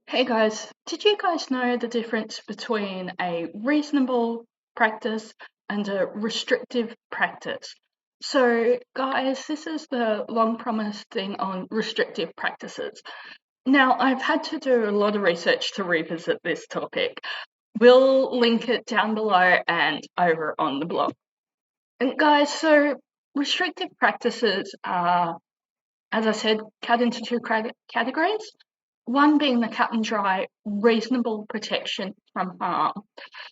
Hey guys, did you guys know the difference between a reasonable practice and a restrictive practice? So, guys, this is the long promised thing on restrictive practices. Now, I've had to do a lot of research to revisit this topic. We'll link it down below and over on the blog. And, guys, so restrictive practices are, as I said, cut into two categories. One being the cut and dry reasonable protection from harm.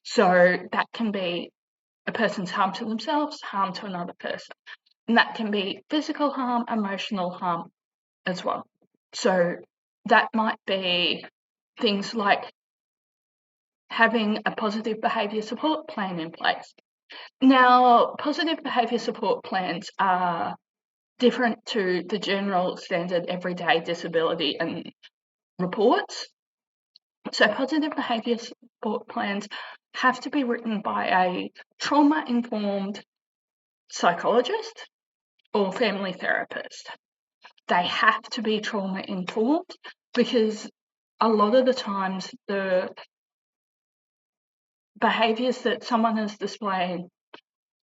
So that can be a person's harm to themselves, harm to another person. And that can be physical harm, emotional harm as well. So that might be things like having a positive behaviour support plan in place. Now, positive behaviour support plans are different to the general standard everyday disability and reports. So positive behaviour support plans have to be written by a trauma-informed psychologist or family therapist. They have to be trauma-informed because a lot of the times the behaviours that someone is displaying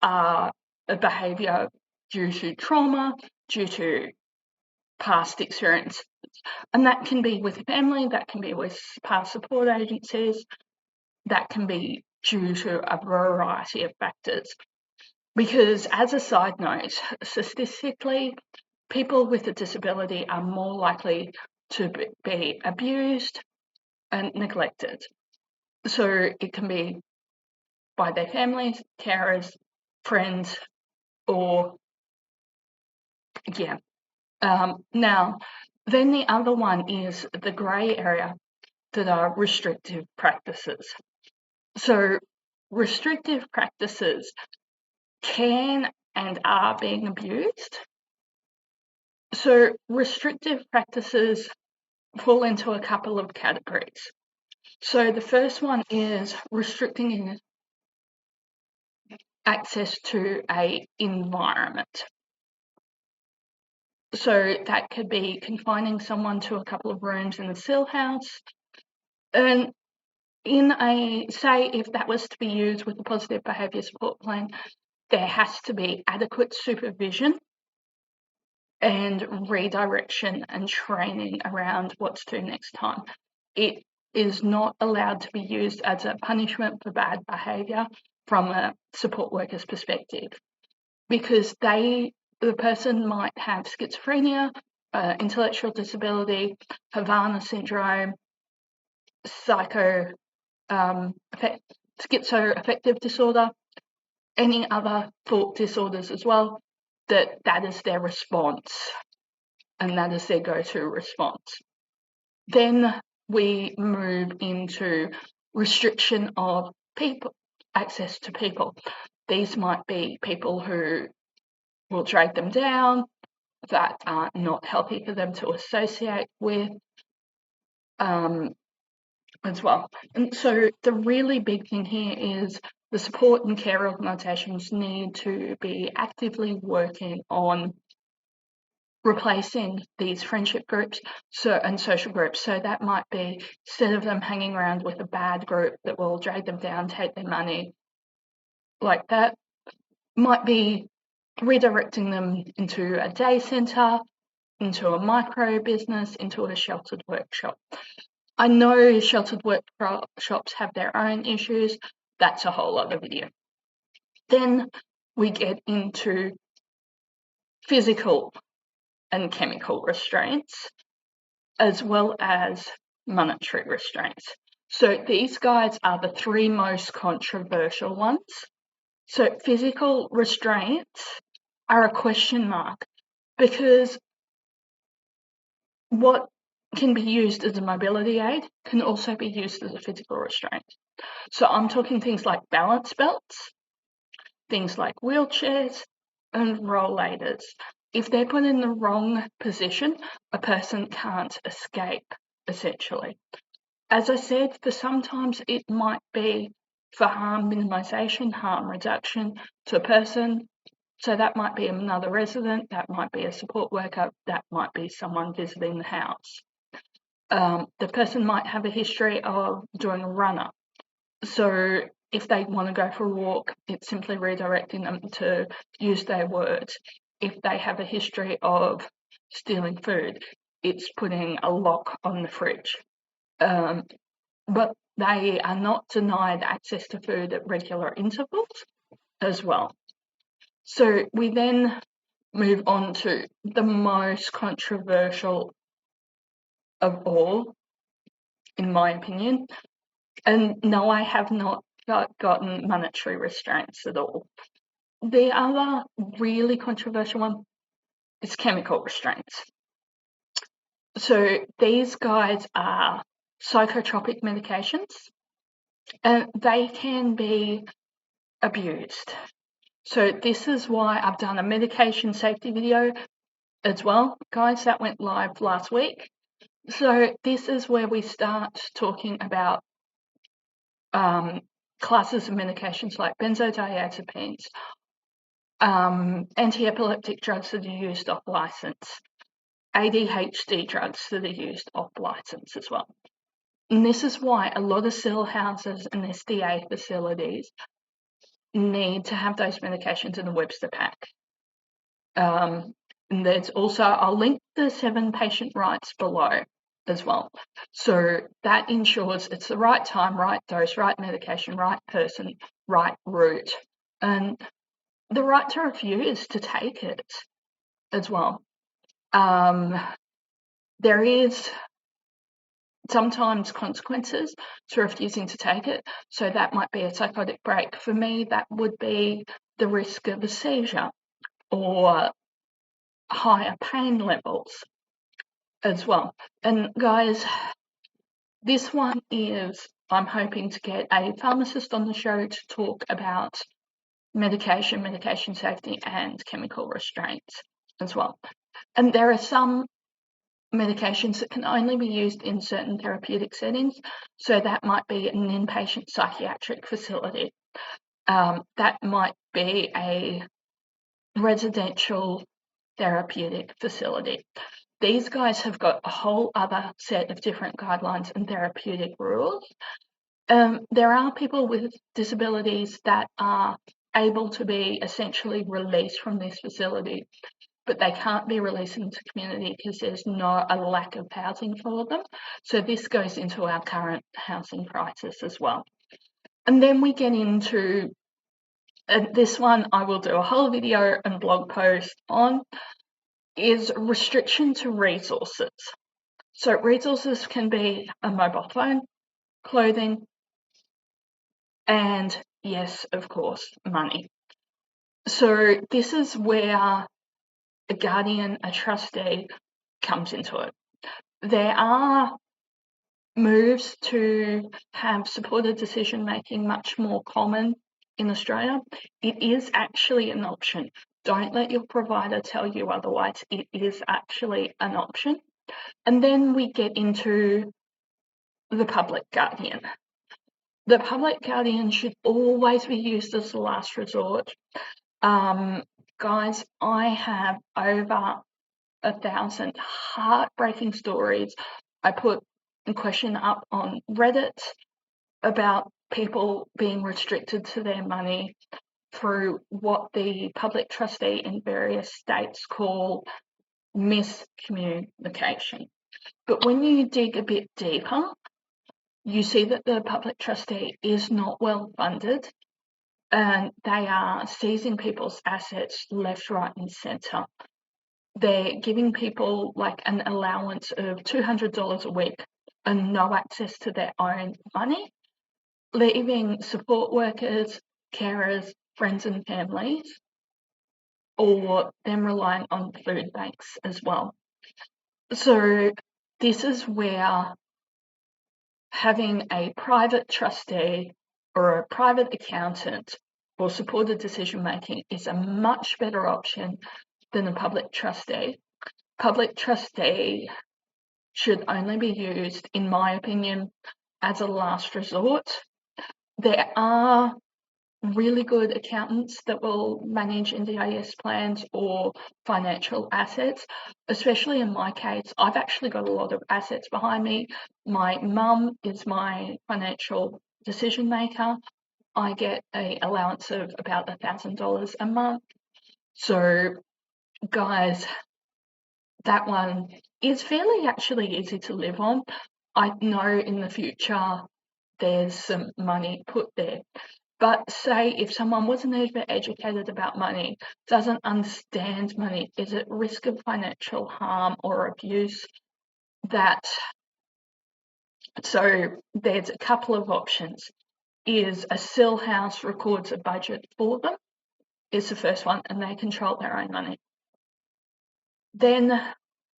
are a behaviour due to trauma, due to past experience. And that can be with family, that can be with past support agencies, that can be due to a variety of factors. Because, as a side note, statistically, people with a disability are more likely to be abused and neglected. So it can be by their families, carers, friends, or yeah. Now, then the other one is the grey area that are restrictive practices. So restrictive practices can and are being abused. So restrictive practices fall into a couple of categories. So the first one is restricting access to a environment. So that could be confining someone to a couple of rooms in the cell house. And say if that was to be used with a positive behaviour support plan, there has to be adequate supervision and redirection and training around what to do next time. It is not allowed to be used as a punishment for bad behaviour from a support worker's perspective, because the person might have schizophrenia, intellectual disability, Havana syndrome, schizoaffective disorder, any other thought disorders as well, that is their response, and that is their go-to response. Then we move into restriction of people, access to people. These might be people who will drag them down, that are not healthy for them to associate with, as well. And so the really big thing here is the support and care organisations need to be actively working on replacing these friendship groups and social groups. So that might be, instead of them hanging around with a bad group that will drag them down, take their money, like that, might be redirecting them into a day centre, into a micro business, into a sheltered workshop. I know sheltered workshops have their own issues. That's a whole other video. Then we get into physical and chemical restraints, as well as monetary restraints. So these guys are the three most controversial ones. So physical restraints are a question mark, because what can be used as a mobility aid can also be used as a physical restraint. So I'm talking things like balance belts, things like wheelchairs, and rollators. If they're put in the wrong position, a person can't escape, essentially. As I said, for sometimes it might be for harm minimisation, harm reduction to a person. So that might be another resident, that might be a support worker, that might be someone visiting the house. The person might have a history of doing a runner. So if they want to go for a walk, it's simply redirecting them to use their words. If they have a history of stealing food, it's putting a lock on the fridge. But they are not denied access to food at regular intervals as well. So we then move on to the most controversial of all, in my opinion. And no, I have not gotten monetary restraints at all. The other really controversial one is chemical restraints. So these guys are psychotropic medications, and they can be abused. So this is why I've done a medication safety video as well, guys, that went live last week. So this is where we start talking about classes of medications like benzodiazepines, anti-epileptic drugs that are used off license, ADHD drugs that are used off license as well. And this is why a lot of cell houses and SDA facilities need to have those medications in the Webster pack. And there's also, I'll link the 7 patient rights below as well. So that ensures it's the right time, right dose, right medication, right person, right route, and the right to refuse to take it as well. There is sometimes consequences to refusing to take it. So that might be a psychotic break. For me, that would be the risk of a seizure or higher pain levels as well. And guys, this one is, I'm hoping to get a pharmacist on the show to talk about medication safety, and chemical restraints as well. And there are some medications that can only be used in certain therapeutic settings. So that might be an inpatient psychiatric facility. That might be a residential therapeutic facility. These guys have got a whole other set of different guidelines and therapeutic rules. There are people with disabilities that are able to be essentially released from this facility, but they can't be released into the community because there's a lack of housing for them. So this goes into our current housing crisis as well. And then we get into this one, I will do a whole video and blog post on, is restriction to resources. So resources can be a mobile phone, clothing, and yes, of course, money. So this is where a guardian, a trustee comes into it. There are moves to have supported decision making much more common in Australia. It is actually an option. Don't let your provider tell you otherwise. It is actually an option. And then we get into the public guardian. The public guardian should always be used as a last resort. Guys, I have over 1,000 heartbreaking stories. I put a question up on Reddit about people being restricted to their money through what the public trustee in various states call miscommunication. But when you dig a bit deeper, you see that the public trustee is not well funded, and they are seizing people's assets left, right, and centre. They're giving people like an allowance of $200 a week and no access to their own money, leaving support workers, carers, friends and families, or them relying on food banks as well. So this is where having a private trustee or a private accountant for supported decision making is a much better option than a public trustee. Public trustee should only be used, in my opinion, as a last resort. There are really good accountants that will manage NDIS plans or financial assets. Especially in my case, I've actually got a lot of assets behind me. My mum is my financial decision maker. I get an allowance of about $1,000 a month. So, guys, that one is fairly actually easy to live on. I know in the future there's some money put there. But say if someone wasn't even educated about money, doesn't understand money, is at risk of financial harm or abuse, so there's a couple of options. Is a still house records a budget for them, is the first one, and they control their own money. Then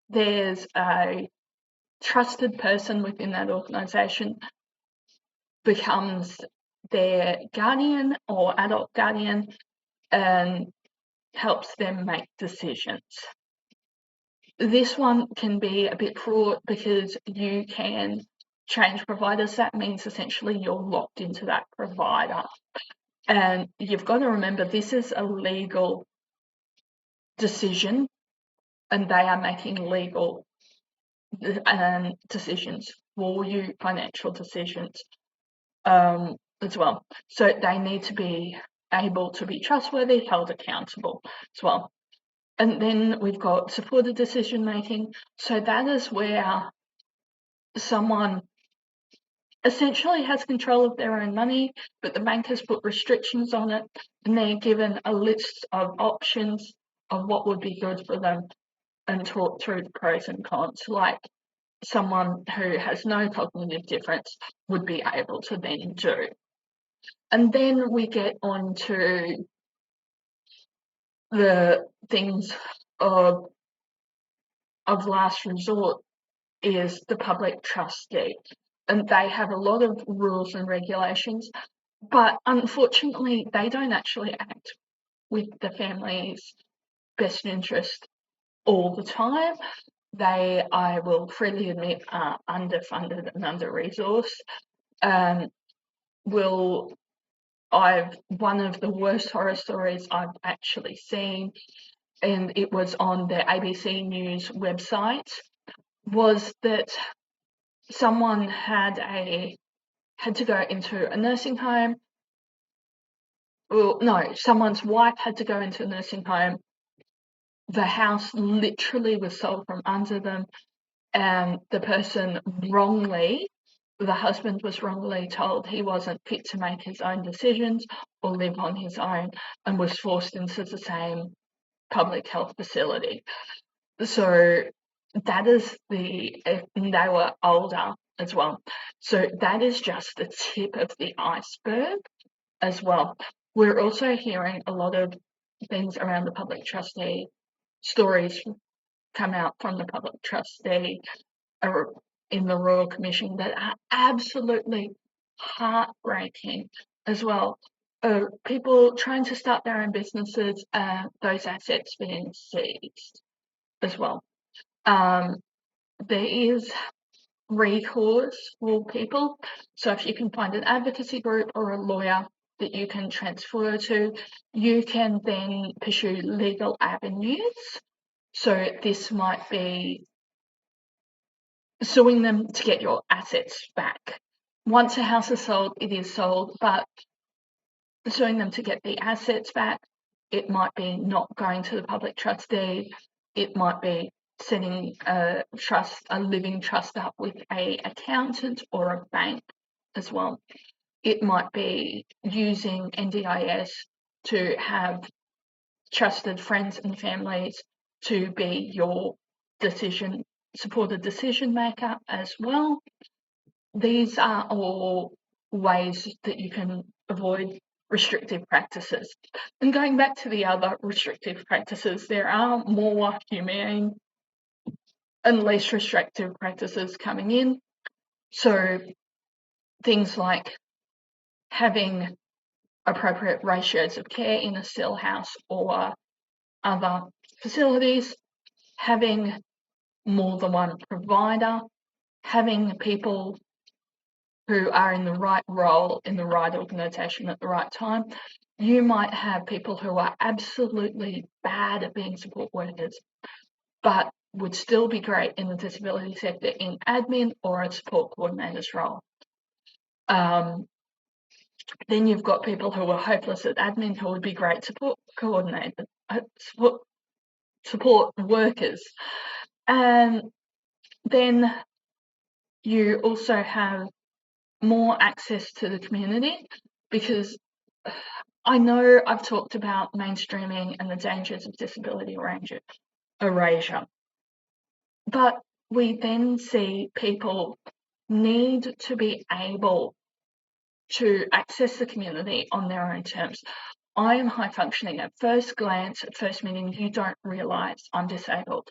there's a trusted person within that organisation becomes their guardian or adult guardian and helps them make decisions. This one can be a bit fraught because you can change providers. That means essentially you're locked into that provider. And you've got to remember this is a legal decision and they are making legal decisions for you, financial decisions as well. So they need to be able to be trustworthy, held accountable as well. And then we've got supported decision making. So that is where someone essentially has control of their own money, but the bank has put restrictions on it, and they're given a list of options of what would be good for them and talk through the pros and cons, like someone who has no cognitive difference would be able to then do. And then we get on to the things of last resort is the public trustee. And they have a lot of rules and regulations, but unfortunately, they don't actually act with the family's best interest all the time. They, I will freely admit, are underfunded and under-resourced. One of the worst horror stories I've actually seen, and it was on the ABC News website, was that someone had to go into a nursing home. Well, no, someone's wife had to go into a nursing home. The house literally was sold from under them, and the husband was wrongly told he wasn't fit to make his own decisions or live on his own, and was forced into the same public health facility. So that is and they were older as well. So that is just the tip of the iceberg as well. We're also hearing a lot of things around the public trustee, stories come out from the public trustee in the Royal Commission that are absolutely heartbreaking as well. People trying to start their own businesses, those assets being seized as well. There is recourse for people. So if you can find an advocacy group or a lawyer that you can transfer to, you can then pursue legal avenues. So this might be suing them to get your assets back. Once a house is sold, it is sold, but suing them to get the assets back, it might be not going to the public trustee, it might be setting a living trust up with an accountant or a bank as well. It might be using NDIS to have trusted friends and families to be your supported decision maker as well. These are all ways that you can avoid restrictive practices. And going back to the other restrictive practices, there are more humane and less restrictive practices coming in. So things like having appropriate ratios of care in a still house or other facilities, having more than one provider, having people who are in the right role in the right organisation at the right time. You might have people who are absolutely bad at being support workers, but would still be great in the disability sector in admin or a support coordinator's role. Then you've got people who are hopeless at admin who would be great support coordinators, support workers. And then you also have more access to the community, because I know I've talked about mainstreaming and the dangers of disability erasure, but we then see people need to be able to access the community on their own terms. I am high functioning. At first glance, at first meeting, you don't realise I'm disabled.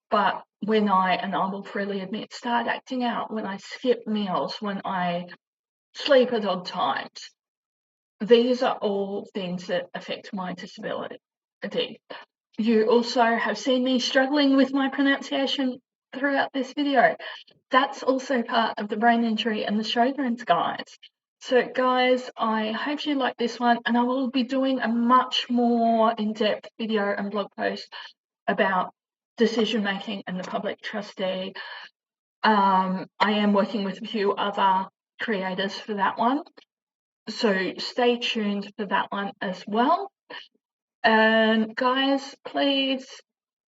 But when and I will freely admit, start acting out, when I skip meals, when I sleep at odd times, these are all things that affect my disability. You also have seen me struggling with my pronunciation throughout this video. That's also part of the brain injury and the Sjogren's, guys. So guys, I hope you like this one, and I will be doing a much more in-depth video and blog post about decision making and the public trustee. I am working with a few other creators for that one, so stay tuned for that one as well. And guys, please,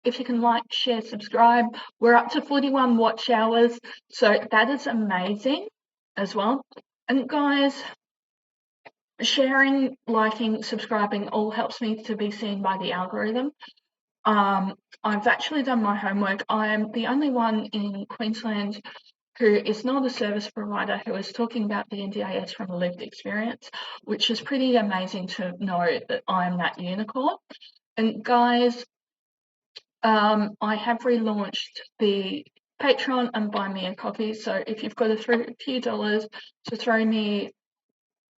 if you can like, share, subscribe. We're up to 41 watch hours, so that is amazing as well. And guys, sharing, liking, subscribing all helps me to be seen by the algorithm. I've actually done my homework. I am the only one in Queensland who is not a service provider who is talking about the NDIS from a lived experience, which is pretty amazing to know that I'm that unicorn. And guys, I have relaunched the Patreon and Buy Me a Coffee. So if you've got a few dollars to throw me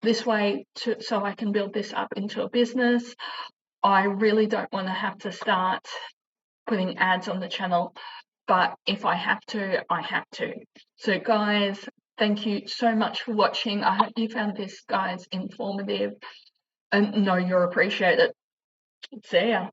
this way so I can build this up into a business, I really don't want to have to start putting ads on the channel, but if I have to, I have to. So guys, thank you so much for watching. I hope you found this, guys, informative, and know you're appreciated. See ya.